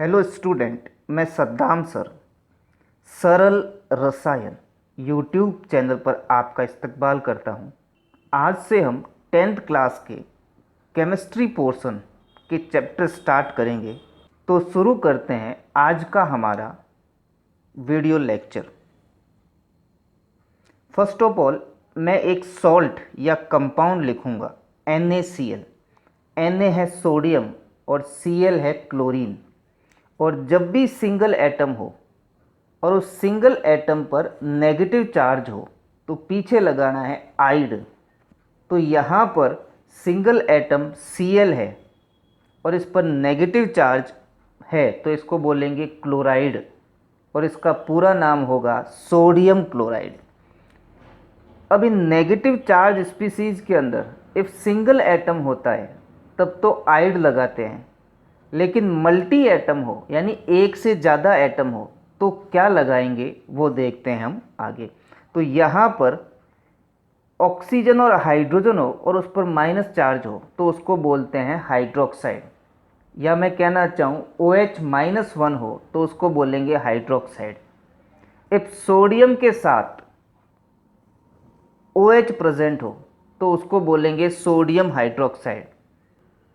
Hello student, मैं Saddam sir सरल रसायन यूट्यूब चैनल पर आपका इस्तकबाल करता हूं। आज से हम 10th क्लास के केमिस्ट्री पोर्शन के चैप्टर स्टार्ट करेंगे। तो शुरू करते हैं आज का हमारा video lecture. First of all मैं एक सॉल्ट या कंपाउंड लिखूंगा NaCl। Na है सोडियम और Cl है क्लोरीन। और जब भी सिंगल एटम हो और उस सिंगल एटम पर नेगेटिव चार्ज हो तो पीछे लगाना है आइड। तो यहाँ पर सिंगल एटम Cl है और इस पर नेगेटिव चार्ज है तो इसको बोलेंगे क्लोराइड और इसका पूरा नाम होगा सोडियम क्लोराइड। अब इन नेगेटिव चार्ज स्पीसीज के अंदर इफ सिंगल एटम होता है तब तो आइड लगाते हैं, लेकिन मल्टी एटम हो यानी एक से ज़्यादा एटम हो तो क्या लगाएंगे वो देखते हैं हम आगे। तो यहाँ पर ऑक्सीजन और हाइड्रोजन हो और उस पर माइनस चार्ज हो तो उसको बोलते हैं हाइड्रोक्साइड, या मैं कहना चाहूँ OH-1 हो तो उसको बोलेंगे हाइड्रोक्साइड। इफ सोडियम के साथ OH प्रेजेंट हो तो उसको बोलेंगे सोडियम हाइड्रोक्साइड।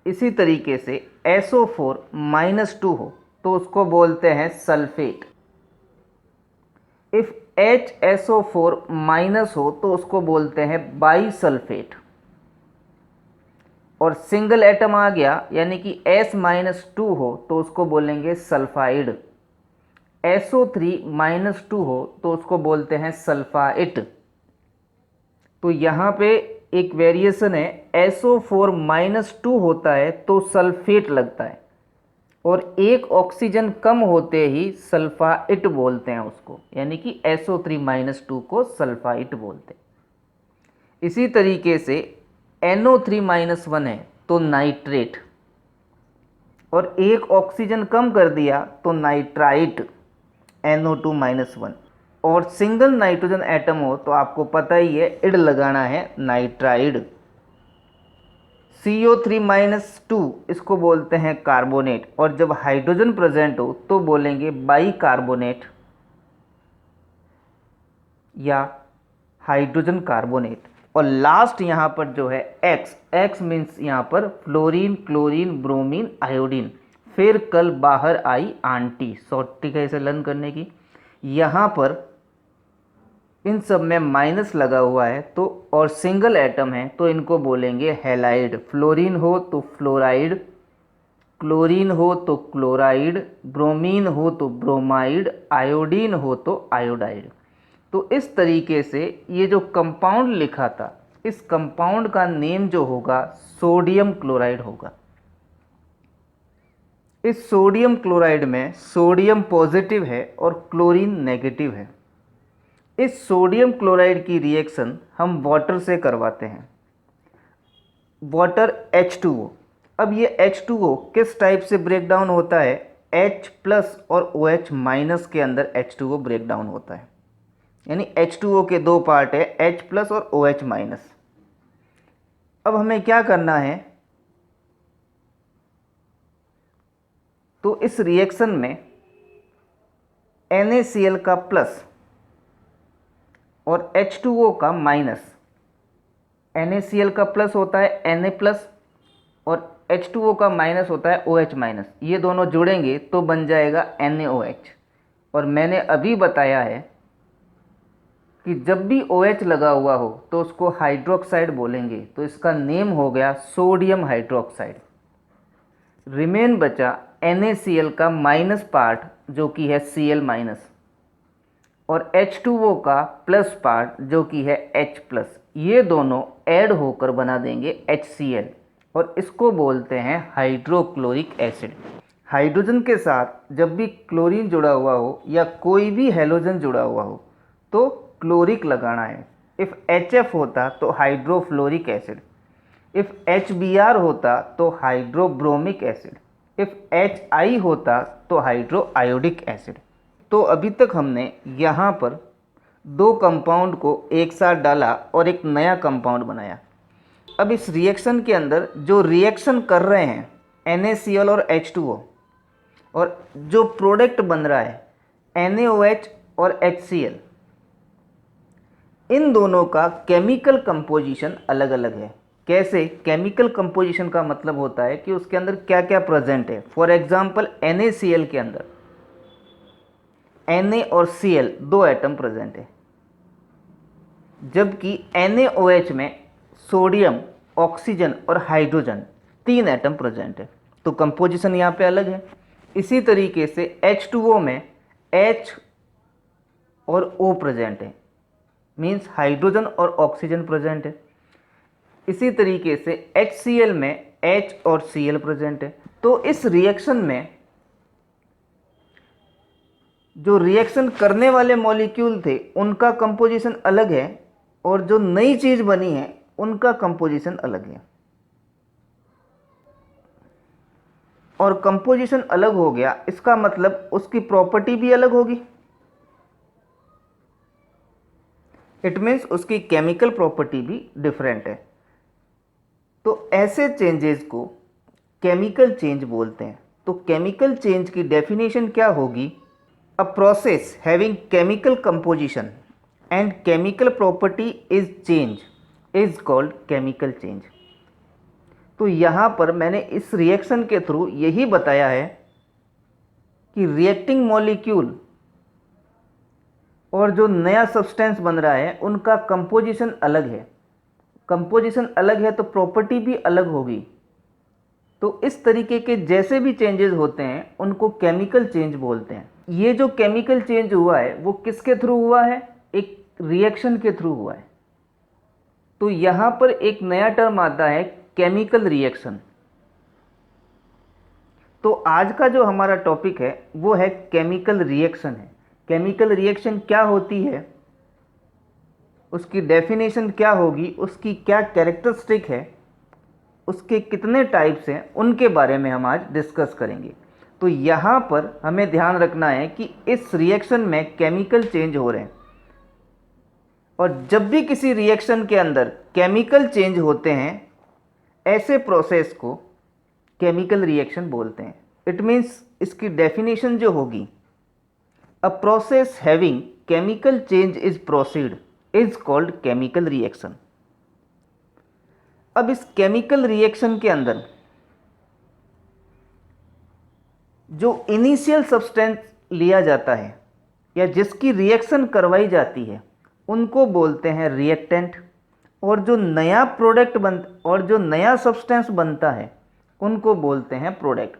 इसी तरीके से SO4-2 हो तो उसको बोलते हैं सल्फेट। इफ HSO4- हो तो उसको बोलते हैं बाईसल्फेट। और सिंगल एटम आ गया यानी कि S-2 हो तो उसको बोलेंगे सल्फाइड। SO3-2 हो तो उसको बोलते हैं सल्फाइट। तो यहाँ पे एक वेरिएशन है, SO4-2 होता है तो सल्फेट लगता है और एक ऑक्सीजन कम होते ही सल्फाइट बोलते हैं उसको, यानी कि SO3-2 को सल्फाइट बोलते हैं। इसी तरीके से NO3-1 है तो नाइट्रेट, और एक ऑक्सीजन कम कर दिया तो नाइट्राइट NO2-1। और सिंगल नाइट्रोजन एटम हो तो आपको पता ही है इड लगाना है नाइट्राइड। CO3-2 इसको बोलते हैं कार्बोनेट, और जब हाइड्रोजन प्रेजेंट हो तो बोलेंगे बाइकार्बोनेट या हाइड्रोजन कार्बोनेट। और लास्ट यहाँ पर जो है X मीन्स यहाँ पर फ्लोरीन, क्लोरीन, ब्रोमीन, आयोडीन। फिर कल बाहर आई आंटी, शॉर्टी कैसे लर्न करने की। यहाँ पर इन सब में माइनस लगा हुआ है तो और सिंगल एटम है तो इनको बोलेंगे हैलाइड। फ्लोरीन हो तो फ्लोराइड, क्लोरीन हो तो क्लोराइड, ब्रोमीन हो तो ब्रोमाइड, आयोडीन हो तो आयोडाइड। तो इस तरीके से ये जो कंपाउंड लिखा था इस कंपाउंड का नेम जो होगा सोडियम क्लोराइड होगा। इस सोडियम क्लोराइड में सोडियम पॉजिटिव है और क्लोरीन नेगेटिव है। इस सोडियम क्लोराइड की रिएक्शन हम वाटर से करवाते हैं, वाटर H2O। अब ये H2O किस टाइप से ब्रेक डाउन होता है, H+ और OH- के अंदर H2O ब्रेक डाउन होता है, यानी H2O के दो पार्ट है, H+ और OH-। अब हमें क्या करना है, तो इस रिएक्शन में NaCl का प्लस और H2O का माइनस। NaCl का प्लस होता है Na+ और H2O का माइनस होता है OH-। ये दोनों जुड़ेंगे तो बन जाएगा NaOH। और मैंने अभी बताया है कि जब भी OH लगा हुआ हो तो उसको हाइड्रोक्साइड बोलेंगे, तो इसका नेम हो गया सोडियम हाइड्रोक्साइड। रिमेन बचा NaCl का माइनस पार्ट जो कि है Cl- और H2O का प्लस पार्ट जो कि है H+। ये दोनों ऐड होकर बना देंगे HCl और इसको बोलते हैं हाइड्रोक्लोरिक एसिड। हाइड्रोजन के साथ जब भी क्लोरीन जुड़ा हुआ हो या कोई भी हैलोजन जुड़ा हुआ हो तो क्लोरिक लगाना है। इफ़ HF होता तो हाइड्रोफ्लोरिक एसिड, इफ़ HBr होता तो हाइड्रोब्रोमिक एसिड, इफ़ HI होता तो हाइड्रोआयोडिक एसिड। तो अभी तक हमने यहाँ पर दो कंपाउंड को एक साथ डाला और एक नया कंपाउंड बनाया। अब इस रिएक्शन के अंदर जो रिएक्शन कर रहे हैं NaCl और H2O, और जो प्रोडक्ट बन रहा है NaOH और HCl, इन दोनों का केमिकल कंपोजिशन अलग अलग है। कैसे? केमिकल कंपोजिशन का मतलब होता है कि उसके अंदर क्या क्या प्रेजेंट है। फॉर एग्जांपल NaCl के अंदर Na और Cl दो एटम प्रेजेंट है, जबकि NaOH में सोडियम, ऑक्सीजन और हाइड्रोजन तीन एटम प्रेजेंट है, तो कंपोजिशन यहाँ पे अलग है। इसी तरीके से H2O में H और O प्रेजेंट है, मीन्स हाइड्रोजन और ऑक्सीजन प्रेजेंट है। इसी तरीके से HCl में H और Cl प्रेजेंट है। तो इस रिएक्शन में जो रिएक्शन करने वाले मॉलिक्यूल थे उनका कंपोजिशन अलग है, और जो नई चीज बनी है उनका कंपोजिशन अलग है। और कंपोजिशन अलग हो गया, इसका मतलब उसकी प्रॉपर्टी भी अलग होगी। इट मीन्स उसकी केमिकल प्रॉपर्टी भी डिफरेंट है। तो ऐसे चेंजेस को केमिकल चेंज बोलते हैं। तो केमिकल चेंज की डेफिनेशन क्या होगी? A process having chemical composition and chemical property is change is called chemical change. तो यहाँ पर मैंने इस रिएक्शन के थ्रू यही बताया है कि रिएक्टिंग मॉलिक्यूल और जो नया सब्सटेंस बन रहा है उनका कंपोजिशन अलग है। कंपोजिशन अलग है तो प्रॉपर्टी भी अलग होगी। तो इस तरीके के जैसे भी चेंजेस होते हैं उनको केमिकल चेंज बोलते हैं। ये जो केमिकल चेंज हुआ है वो किसके थ्रू हुआ है? एक रिएक्शन के थ्रू हुआ है। तो यहाँ पर एक नया टर्म आता है केमिकल रिएक्शन। तो आज का जो हमारा टॉपिक है वो है केमिकल रिएक्शन है। केमिकल रिएक्शन क्या होती है, उसकी डेफिनेशन क्या होगी, उसकी क्या कैरेक्टरिस्टिक है, उसके कितने टाइप्स हैं, उनके बारे में हम आज डिस्कस करेंगे। तो यहाँ पर हमें ध्यान रखना है कि इस रिएक्शन में केमिकल चेंज हो रहे हैं, और जब भी किसी रिएक्शन के अंदर केमिकल चेंज होते हैं ऐसे प्रोसेस को केमिकल रिएक्शन बोलते हैं। इट मीन्स इसकी डेफिनेशन जो होगी, a process having chemical change is proceed is called chemical reaction. अब इस केमिकल रिएक्शन के अंदर जो इनिशियल सब्सटेंस लिया जाता है या जिसकी रिएक्शन करवाई जाती है उनको बोलते हैं रिएक्टेंट, और जो नया प्रोडक्ट और जो नया सब्सटेंस बनता है उनको बोलते हैं प्रोडक्ट।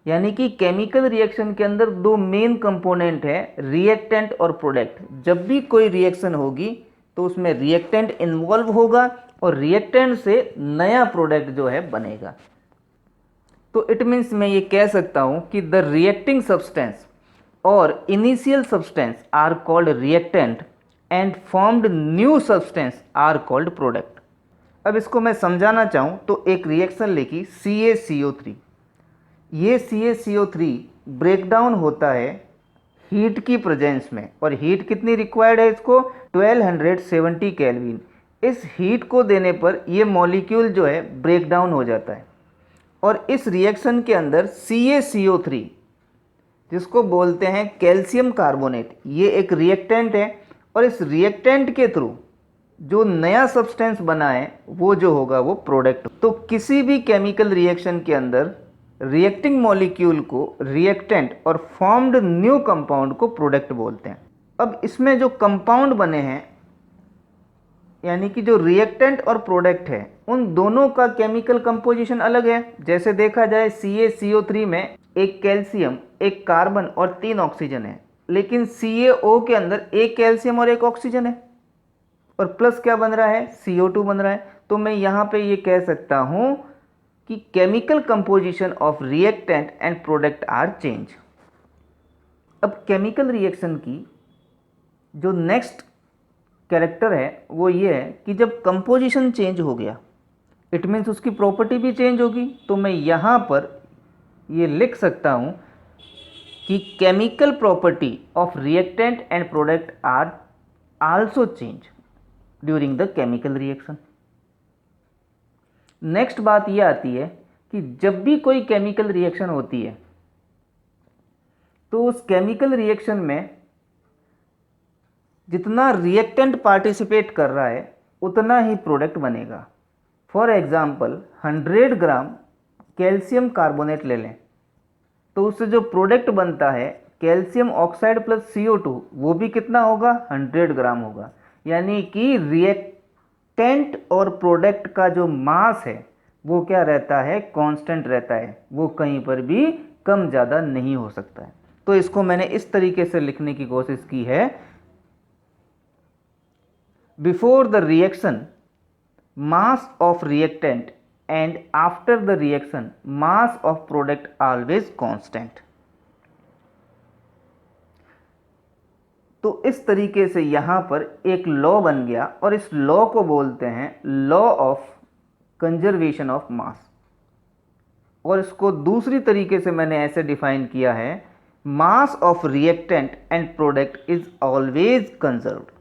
यानी कि केमिकल रिएक्शन के अंदर दो मेन कंपोनेंट है, रिएक्टेंट और प्रोडक्ट। जब भी कोई रिएक्शन होगी तो उसमें रिएक्टेंट इन्वॉल्व होगा और रिएक्टेंट से नया प्रोडक्ट जो है बनेगा। तो इट मीन्स मैं ये कह सकता हूं कि द रिएक्टिंग सब्सटेंस और initial substance are called reactant and formed new substance are called product. अब इसको मैं समझाना चाहूँ तो एक रिएक्शन लिखी CaCO3। ये CaCO3 ब्रेकडाउन होता है हीट की प्रेजेंस में, और हीट कितनी रिक्वायर्ड है इसको? 1270 केल्विन। इस हीट को देने पर ये मॉलिक्यूल जो है ब्रेकडाउन हो जाता है, और इस रिएक्शन के अंदर CaCO3 जिसको बोलते हैं कैल्शियम कार्बोनेट, ये एक रिएक्टेंट है, और इस रिएक्टेंट के थ्रू जो नया सब्सटेंस बना है वो जो होगा वो प्रोडक्ट। तो किसी भी केमिकल रिएक्शन के अंदर रिएक्टिंग मॉलिक्यूल को रिएक्टेंट और फॉर्म्ड न्यू कंपाउंड को प्रोडक्ट बोलते हैं। अब इसमें जो कंपाउंड बने हैं यानी कि जो रिएक्टेंट और प्रोडक्ट है उन दोनों का केमिकल कंपोजिशन अलग है। जैसे देखा जाए CaCO3 में एक कैल्शियम, एक कार्बन और 3 ऑक्सीजन है, लेकिन CaO के अंदर एक कैल्शियम और एक ऑक्सीजन है, और प्लस क्या बन रहा है? CO2 बन रहा है। तो मैं यहाँ पे ये कह सकता हूँ कि chemical composition of reactant and product are change. अब केमिकल रिएक्शन की जो नेक्स्ट कैरेक्टर है वो ये है कि जब कंपोजिशन चेंज हो गया इट मीन्स उसकी प्रॉपर्टी भी चेंज होगी। तो मैं यहाँ पर ये लिख सकता हूँ कि chemical property of reactant and product are also change during the chemical reaction. Next बात ये आती है कि जब भी कोई केमिकल रिएक्शन होती है तो उस केमिकल रिएक्शन में जितना रिएक्टेंट पार्टिसिपेट कर रहा है उतना ही प्रोडक्ट बनेगा। For example 100 gram calcium carbonate ले लें, तो उससे जो प्रोडक्ट बनता है कैल्शियम ऑक्साइड प्लस CO2 वो भी कितना होगा, 100 ग्राम होगा। यानी कि रिएक्टेंट और प्रोडक्ट का जो मास है वो क्या रहता है, कांस्टेंट रहता है, वो कहीं पर भी कम ज़्यादा नहीं हो सकता है। तो इसको मैंने इस तरीके से लिखने की कोशिश की है, before the reaction mass of reactant and after the reaction mass of product always constant. तो इस तरीके से यहां पर एक लॉ बन गया और इस लॉ को बोलते हैं law of conservation of mass. और इसको दूसरी तरीके से मैंने ऐसे डिफाइन किया है, mass of reactant and product is always conserved.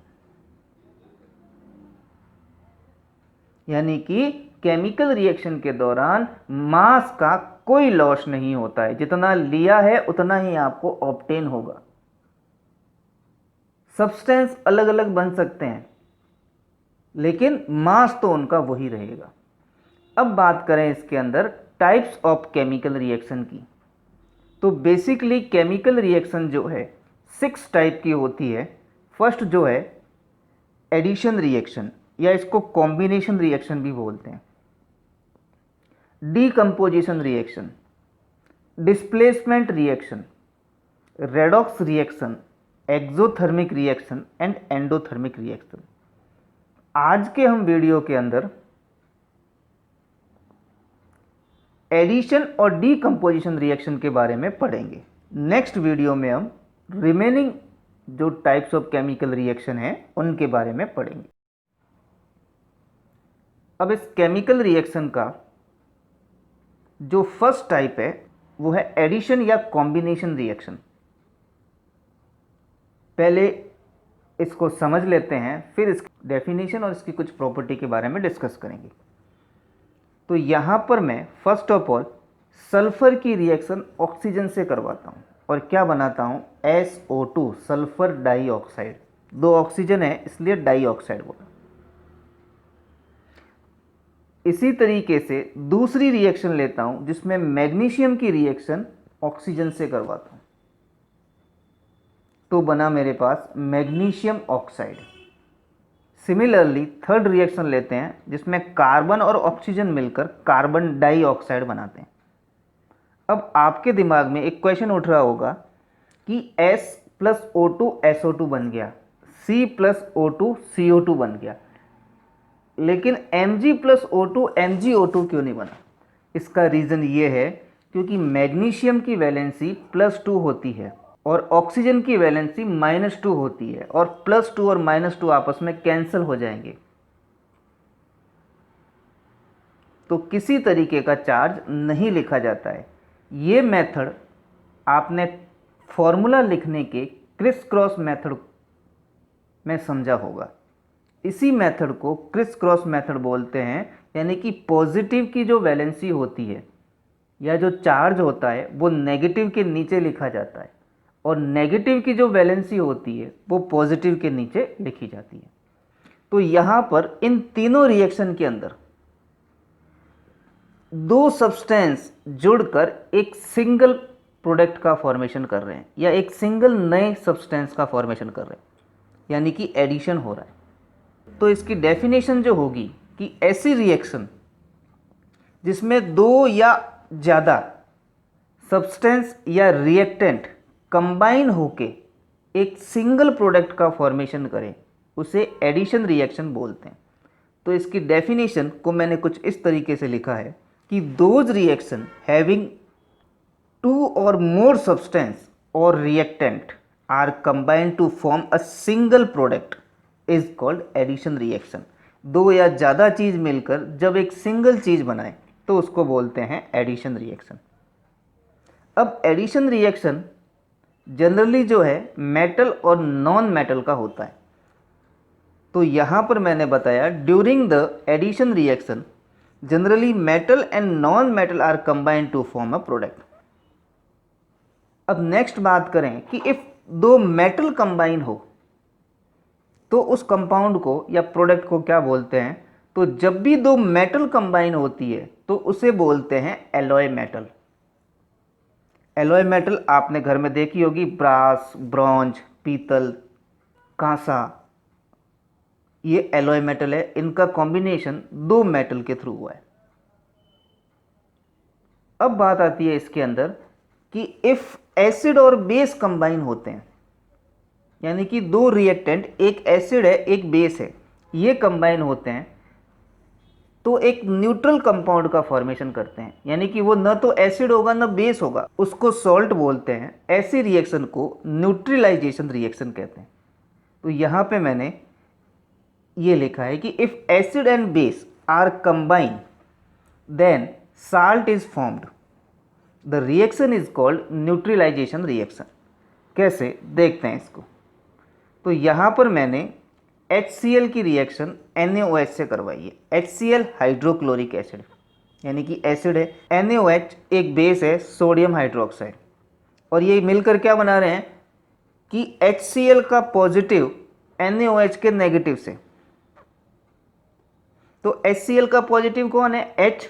यानी कि केमिकल रिएक्शन के दौरान मास का कोई लॉस नहीं होता है, जितना लिया है उतना ही आपको ऑब्टेन होगा। सब्सटेंस अलग अलग बन सकते हैं लेकिन मास तो उनका वही रहेगा। अब बात करें इसके अंदर टाइप्स ऑफ केमिकल रिएक्शन की, तो बेसिकली केमिकल रिएक्शन जो है 6 टाइप की होती है। फर्स्ट जो है एडिशन रिएक्शन, या इसको कॉम्बिनेशन रिएक्शन भी बोलते हैं। Decomposition reaction, displacement reaction, redox reaction, exothermic reaction and endothermic reaction. आज के हम वीडियो के अंदर एडिशन और डीकंपोजिशन रिएक्शन के बारे में पढ़ेंगे। नेक्स्ट वीडियो में हम रिमेनिंग जो टाइप्स ऑफ केमिकल रिएक्शन हैं उनके बारे में पढ़ेंगे। अब इस केमिकल रिएक्शन का जो फर्स्ट टाइप है वो है एडिशन या कॉम्बिनेशन रिएक्शन। पहले इसको समझ लेते हैं, फिर इसकी डेफिनेशन और इसकी कुछ प्रॉपर्टी के बारे में डिस्कस करेंगे। तो यहाँ पर मैं फर्स्ट ऑफ ऑल सल्फर की रिएक्शन ऑक्सीजन से करवाता हूँ और क्या बनाता हूँ, SO2 सल्फर डाइऑक्साइड। 2 ऑक्सीजन है इसलिए डाइऑक्साइड बोला। इसी तरीके से दूसरी रिएक्शन लेता हूँ जिसमें मैग्नीशियम की रिएक्शन ऑक्सीजन से करवाता हूँ, तो बना मेरे पास magnesium oxide. Similarly third reaction लेते हैं जिसमें कार्बन और ऑक्सीजन मिलकर कार्बन डाइऑक्साइड बनाते हैं। अब आपके दिमाग में एक क्वेश्चन उठ रहा होगा कि S+O2 SO2 बन गया, C+O2 CO2 बन गया, लेकिन Mg+O2 MgO2 क्यों नहीं बना? इसका रीज़न ये है क्योंकि मैग्नीशियम की वैलेंसी +2 होती है और ऑक्सीजन की वैलेंसी -2 होती है, और +2 और -2 आपस में कैंसिल हो जाएंगे, तो किसी तरीके का चार्ज नहीं लिखा जाता है। ये मेथड आपने फॉर्मूला लिखने के क्रिस क्रॉस मेथड में समझा होगा। इसी मेथड को क्रिस क्रॉस मेथड बोलते हैं, यानी कि पॉजिटिव की जो वैलेंसी होती है या जो चार्ज होता है वो नेगेटिव के नीचे लिखा जाता है, और नेगेटिव की जो वैलेंसी होती है वो पॉजिटिव के नीचे लिखी जाती है। तो यहाँ पर इन तीनों रिएक्शन के अंदर 2 सब्सटेंस जुड़कर एक सिंगल प्रोडक्ट का फॉर्मेशन कर रहे हैं या एक सिंगल नए सब्सटेंस का फॉर्मेशन कर रहे हैं, यानी कि एडिशन हो रहा है। तो इसकी डेफिनेशन जो होगी कि ऐसी रिएक्शन जिसमें 2 या ज़्यादा सब्सटेंस या रिएक्टेंट कंबाइन होके एक सिंगल प्रोडक्ट का फॉर्मेशन करें उसे एडिशन रिएक्शन बोलते हैं। तो इसकी डेफिनेशन को मैंने कुछ इस तरीके से लिखा है कि those reaction having 2 or more substance or reactant are combined to form a single product is called addition reaction। 2 या ज़्यादा चीज़ मिलकर जब एक सिंगल चीज़ बनाए तो उसको बोलते हैं एडिशन रिएक्शन। अब एडिशन रिएक्शन जनरली जो है मेटल और नॉन मेटल का होता है। तो यहाँ पर मैंने बताया during the addition reaction generally metal and non metal are combined to form a product. अब नेक्स्ट बात करें कि इफ दो मेटल कंबाइन हो तो उस कंपाउंड को या प्रोडक्ट को क्या बोलते हैं? तो जब भी दो मेटल कंबाइन होती है तो उसे बोलते हैं एलॉय मेटल। एलॉय मेटल आपने घर में देखी होगी, ब्रास, ब्रॉन्ज, पीतल, कांसा, ये एलॉय मेटल है। इनका कॉम्बिनेशन दो मेटल के थ्रू हुआ है। अब बात आती है इसके अंदर कि इफ एसिड और बेस कंबाइन होते हैं, यानी कि दो रिएक्टेंट, एक एसिड है एक बेस है, ये कंबाइन होते हैं तो एक न्यूट्रल कंपाउंड का फॉर्मेशन करते हैं, यानी कि वो न तो एसिड होगा न बेस होगा, उसको सॉल्ट बोलते हैं। ऐसी रिएक्शन को न्यूट्रलाइजेशन रिएक्शन कहते हैं। तो यहाँ पे मैंने ये लिखा है कि if acid and base are combine then salt is formed, the reaction is called neutralization reaction. कैसे देखते हैं इसको। तो यहाँ पर मैंने HCl की रिएक्शन NaOH से करवाई है। HCl हाइड्रोक्लोरिक एसिड, यानी कि एसिड है, NaOH एक बेस है, सोडियम हाइड्रोक्साइड, और ये मिलकर क्या बना रहे हैं कि HCl का पॉजिटिव NaOH के नेगेटिव से। तो HCl का पॉजिटिव कौन है? H,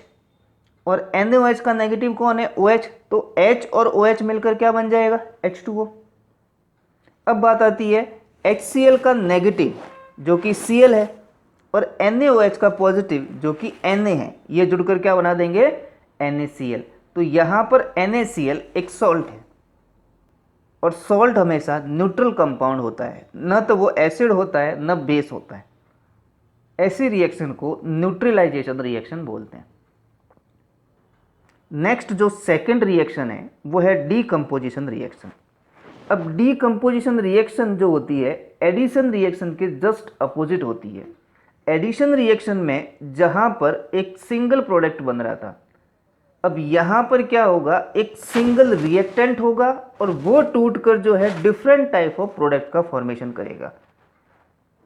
और NaOH का नेगेटिव कौन है? OH। तो H और OH मिलकर क्या बन जाएगा? H2O। अब बात आती है HCl का नेगेटिव जो कि Cl है और NaOH का पॉजिटिव जो कि Na है, ये जुड़कर क्या बना देंगे? NaCl। तो यहाँ पर NaCl एक सॉल्ट है और सॉल्ट हमेशा न्यूट्रल कंपाउंड होता है, न तो वो एसिड होता है न बेस होता है। ऐसी रिएक्शन को न्यूट्रलाइजेशन रिएक्शन बोलते हैं। नेक्स्ट जो सेकंड रिएक्शन है वो है डीकम्पोजिशन रिएक्शन। अब डीकम्पोजिशन रिएक्शन जो होती है एडिशन रिएक्शन के जस्ट अपोजिट होती है। एडिशन रिएक्शन में जहां पर एक सिंगल प्रोडक्ट बन रहा था, अब यहां पर क्या होगा? एक सिंगल रिएक्टेंट होगा और वो टूटकर जो है डिफरेंट टाइप ऑफ प्रोडक्ट का फॉर्मेशन करेगा।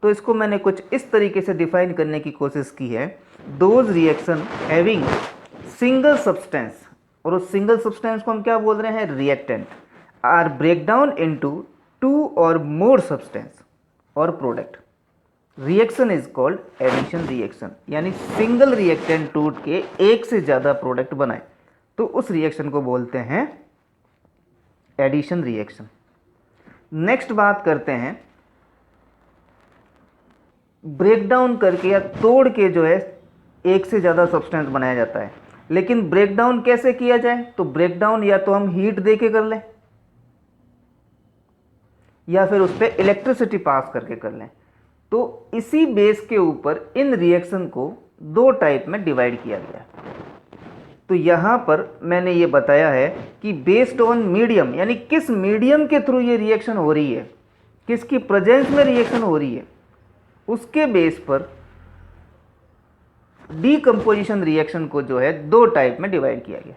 तो इसको मैंने कुछ इस तरीके से डिफाइन करने की कोशिश की है। Those reaction having single substance, और उस सिंगल सब्सटेंस को हम क्या बोल रहे हैं? Reactant, are break down into two or more substance or product, reaction is called addition reaction. यानी सिंगल रिएक्टेंट टूट के एक से ज़्यादा प्रोडक्ट बनाए तो उस रिएक्शन को बोलते हैं एडिशन रिएक्शन। नेक्स्ट बात करते हैं ब्रेकडाउन करके या तोड़ के जो है एक से ज़्यादा सब्सटेंस बनाया जाता है। लेकिन ब्रेकडाउन कैसे किया जाए? तो ब्रेकडाउन या तो हम हीट दे के कर लें या फिर उस पर इलेक्ट्रिसिटी पास करके कर लें। तो इसी बेस के ऊपर इन रिएक्शन को दो टाइप में डिवाइड किया गया। तो यहाँ पर मैंने ये बताया है कि बेस्ड ऑन मीडियम, यानी किस मीडियम के थ्रू ये रिएक्शन हो रही है, किसकी प्रेजेंस में रिएक्शन हो रही है, उसके बेस पर डीकम्पोजिशन रिएक्शन को जो है दो टाइप में डिवाइड किया गया।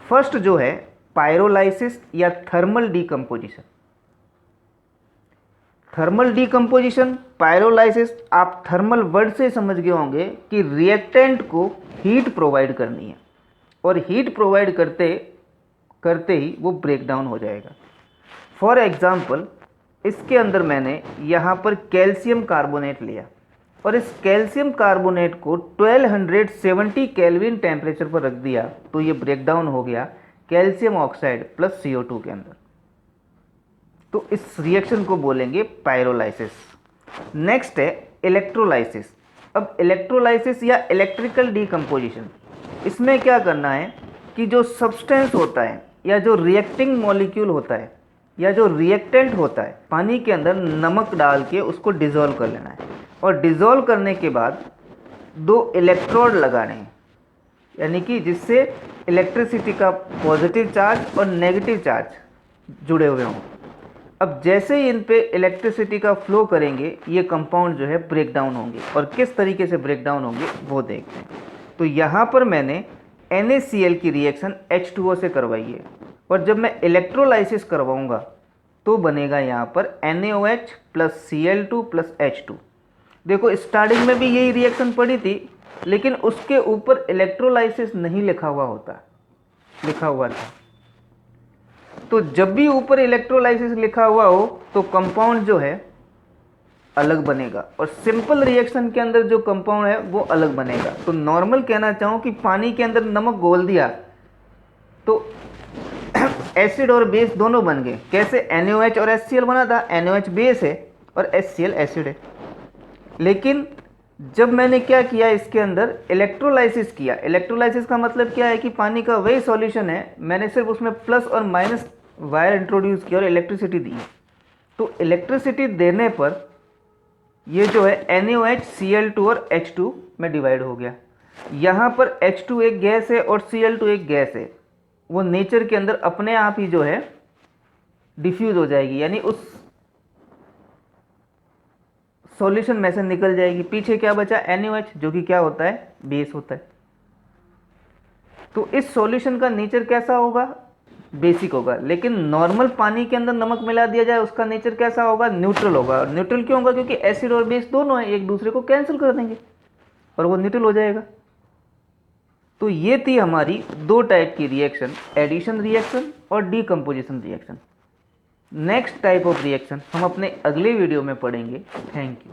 फर्स्ट जो है पायरोलाइसिस या thermal decomposition. Thermal decomposition, pyrolysis, आप थर्मल वर्ड से समझ गए होंगे कि रिएक्टेंट को हीट प्रोवाइड करनी है और हीट प्रोवाइड करते करते ही वो ब्रेक डाउन हो जाएगा। फॉर एग्जाम्पल इसके अंदर मैंने यहाँ पर कैल्शियम कार्बोनेट लिया और इस कैल्शियम कार्बोनेट को 1270 केल्विन टेम्परेचर पर रख दिया तो ये ब्रेक डाउन हो गया कैल्शियम ऑक्साइड प्लस CO2 के अंदर। तो इस रिएक्शन को बोलेंगे पायरोलाइसिस। नेक्स्ट है इलेक्ट्रोलाइसिस। अब इलेक्ट्रोलाइसिस या इलेक्ट्रिकल डीकम्पोजिशन, इसमें क्या करना है कि जो सब्सटेंस होता है या जो रिएक्टिंग मॉलिक्यूल होता है या जो रिएक्टेंट होता है, पानी के अंदर नमक डाल के उसको डिज़ोल्व कर लेना है और डिज़ोल्व करने के बाद दो इलेक्ट्रोड लगाने हैं, यानी कि जिससे इलेक्ट्रिसिटी का पॉजिटिव चार्ज और नेगेटिव चार्ज जुड़े हुए हों। अब जैसे ही इन पे इलेक्ट्रिसिटी का फ्लो करेंगे ये कंपाउंड जो है ब्रेक डाउन होंगे, और किस तरीके से ब्रेक डाउन होंगे वो देखते हैं। तो यहाँ पर मैंने NaCl की रिएक्शन H2O से करवाई है और जब मैं इलेक्ट्रोलाइसिस करवाऊँगा तो बनेगा यहाँ पर NaOH plus Cl2 plus H2। देखो स्टार्टिंग में भी यही रिएक्शन पड़ी थी लेकिन उसके ऊपर इलेक्ट्रोलाइसिस नहीं लिखा हुआ था। तो जब भी ऊपर इलेक्ट्रोलाइसिस लिखा हुआ हो तो कंपाउंड जो है अलग बनेगा, और सिंपल रिएक्शन के अंदर जो कंपाउंड है वो अलग बनेगा। तो नॉर्मल कहना चाहूँ कि पानी के अंदर नमक घोल दिया तो एसिड और बेस दोनों बन गए। कैसे? NaOH और HCl बना था, NaOH बेस है और HCl एसिड है। लेकिन जब मैंने क्या किया, इसके अंदर इलेक्ट्रोलाइसिस किया। इलेक्ट्रोलाइसिस का मतलब क्या है कि पानी का वही सॉल्यूशन है, मैंने सिर्फ उसमें प्लस और माइनस वायर इंट्रोड्यूस किया और इलेक्ट्रिसिटी दी। तो इलेक्ट्रिसिटी देने पर ये जो है NaOH Cl2 और H2 में डिवाइड हो गया। यहाँ पर H2 एक गैस है और Cl2 एक गैस है, वो नेचर के अंदर अपने आप ही जो है डिफ्यूज हो जाएगी, यानी उस सॉल्यूशन में से निकल जाएगी। पीछे क्या बचा? NaOH, जो कि क्या होता है? बेस होता है। तो इस सॉल्यूशन का नेचर कैसा होगा? बेसिक होगा। लेकिन नॉर्मल पानी के अंदर नमक मिला दिया जाए, उसका नेचर कैसा होगा? न्यूट्रल होगा। और न्यूट्रल क्यों होगा? क्योंकि एसिड और बेस दोनों हैं, एक दूसरे को कैंसिल कर देंगे और वो न्यूट्रल हो जाएगा। तो ये थी हमारी दो टाइप की रिएक्शन, एडिशन रिएक्शन और decomposition reaction. Next type of reaction हम अपने अगले वीडियो में पढ़ेंगे। Thank you.